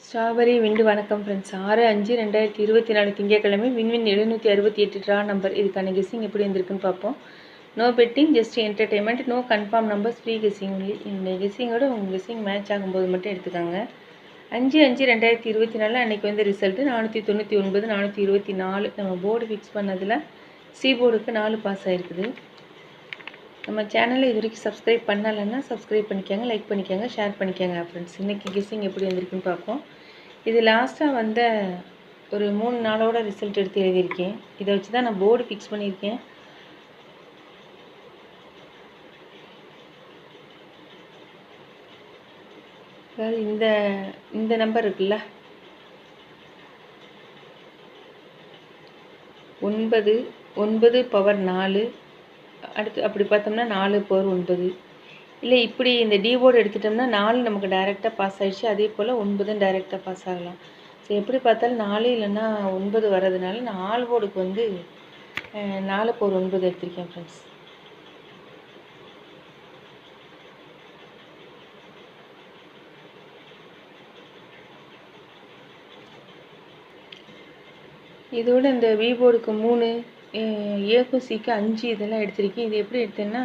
Strawberry விண்டு வணக்கம் friends. 6/5/2024 திங்கட்கிழமை win win 768 draw number. இதுக்கான கெஸ்ஸிங் எப்படி வந்திருக்குன்னு பார்ப்போம். No betting, just entertainment, no confirm numbers, free guessing only. இந்த கெஸ்ஸிங்கோட உங்கள் கெஸ்ஸிங் மேட்ச் ஆகும்போது மட்டும் எடுத்துக்காங்க. 5/5/2024 அன்றைக்கி வந்து ரிசல்ட்டு 499 424. நம்ம போர்டு ஃபிக்ஸ் பண்ணதில் சி போர்டுக்கு 4 பாஸ் ஆகிருக்குது. நம்ம சேனலை இது வரைக்கும் சப்ஸ்கிரைப் பண்ணலைன்னா சப்ஸ்கிரைப் பண்ணிக்கோங்க, லைக் பண்ணிக்கோங்க, ஷேர் பண்ணிக்கோங்க ஃப்ரெண்ட்ஸ். இன்றைக்கி கெஸ்ஸிங் எப்படி வந்திருக்குன்னு பார்ப்போம். இது லாஸ்ட்டாக வந்த ஒரு 3 நாளோட ரிசல்ட் எடுத்து எழுதியிருக்கேன். இதை வச்சு தான் நான் போர்டு ஃபிக்ஸ் பண்ணியிருக்கேன். அதாவது இந்த நம்பர் இருக்குல்ல, 9 பவர் 4, அடுத்து அப்படி பார்த்தோம்னா 4 பவர் 9. இல்லை இப்படி இந்த டி போர்டு எடுத்துட்டோம்னா 4 நமக்கு டைரெக்டாக பாஸ் ஆகிடுச்சு. அதே போல் 9 டைரெக்டாக பாஸ் ஆகலாம். ஸோ எப்படி பார்த்தாலும் 4 இல்லைன்னா 9 வர்றதுனால நான் ஆல் போர்டுக்கு வந்து 4 பவர் 9 எடுத்திருக்கேன் ஃப்ரெண்ட்ஸ். இதோட இந்த வி போர்டுக்கு 3, ஏக்கும் சிக்கு 5 இதெல்லாம் எடுத்திருக்கேன். இது எப்படி எடுத்தேன்னா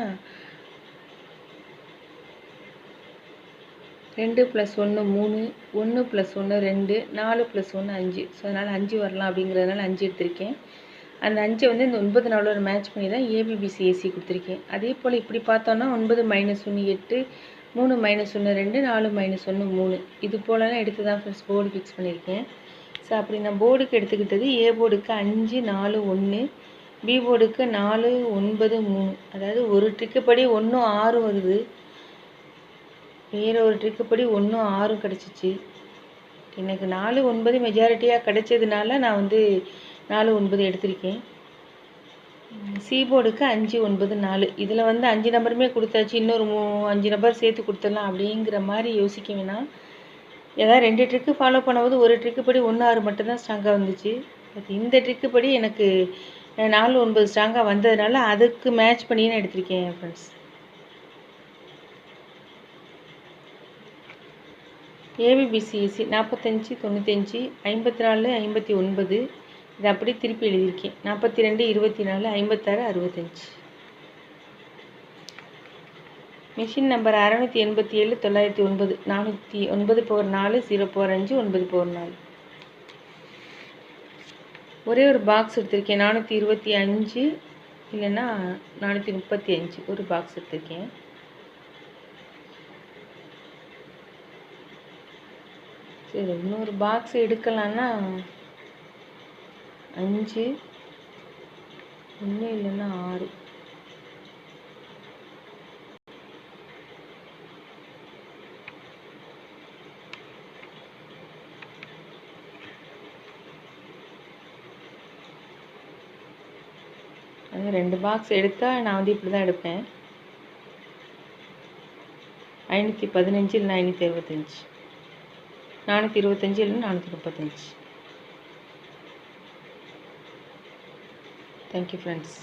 2 + 1 3, 1 + 1 2, 4 + 1 5. ஸோ அதனால் 5 வரலாம் அப்படிங்கிறதுனால 5 எடுத்திருக்கேன். அந்த 5 வந்து இந்த 9 நாளோட மேட்ச் பண்ணி தான் ஏபிபிசிஏசி கொடுத்துருக்கேன். அதே போல் இப்படி பார்த்தோன்னா 9 - 1 8, 3 - 1 2, 4 - 1 3. இது போலலாம் எடுத்து தான் ஃப்ரெண்ட்ஸ் போர்டு ஃபிக்ஸ் பண்ணியிருக்கேன். ஸோ அப்படி நான் போர்டுக்கு எடுத்துக்கிட்டது ஏ போர்டுக்கு 5 4 1, பி போர்டுக்கு 4 9 3. அதாவது ஒரு ட்ரிக்கு படி 1 6 வருது, வேறு ஒரு ட்ரிக்கு படி 1 6 கிடச்சிச்சு. எனக்கு 4 9 மெஜாரிட்டியாக கிடைச்சதுனால நான் வந்து 4 9 எடுத்திருக்கேன். சி போர்டுக்கு 5 9 4. இதில் வந்து 5 நம்பருமே கொடுத்தாச்சு, இன்னொரு 5 நம்பர் சேர்த்து கொடுத்துடலாம் அப்படிங்கிற மாதிரி யோசிக்க வேணாம். ஏதாவது 2 ட்ரிக்கு ஃபாலோ பண்ணும்போது ஒரு ட்ரிக்கு படி 1 6 மட்டும்தான் ஸ்ட்ராங்காக வந்துச்சு. பட் இந்த ட்ரிக்கு படி எனக்கு 4 9 ஸ்ட்ராங்காக வந்ததுனால அதுக்கு மேட்ச் பண்ணி நான் எடுத்திருக்கேன் ஃப்ரெண்ட்ஸ். ஏபிபிசிஎஸ்சி 45 95 54 59. இதை அப்படியே திருப்பி எழுதியிருக்கேன். 42 24 56 65. Machine number 687 909 409 power 4 0 power 5 9 power 4. ஒரே ஒரு பாக்ஸ் எடுத்திருக்கேன். 425 இல்லைன்னா 435 ஒரு பாக்ஸ் எடுத்திருக்கேன். சரி, இன்னொரு பாக்ஸ் எடுக்கலான்னா 5 1 இல்லைன்னா 6. அது 2 பாக்ஸ் எடுத்தால் நான் வந்து இப்படி தான் எடுப்பேன். 515 இல்லைன்னா 565, 425 இல்லைன்னா 435. Thank you friends.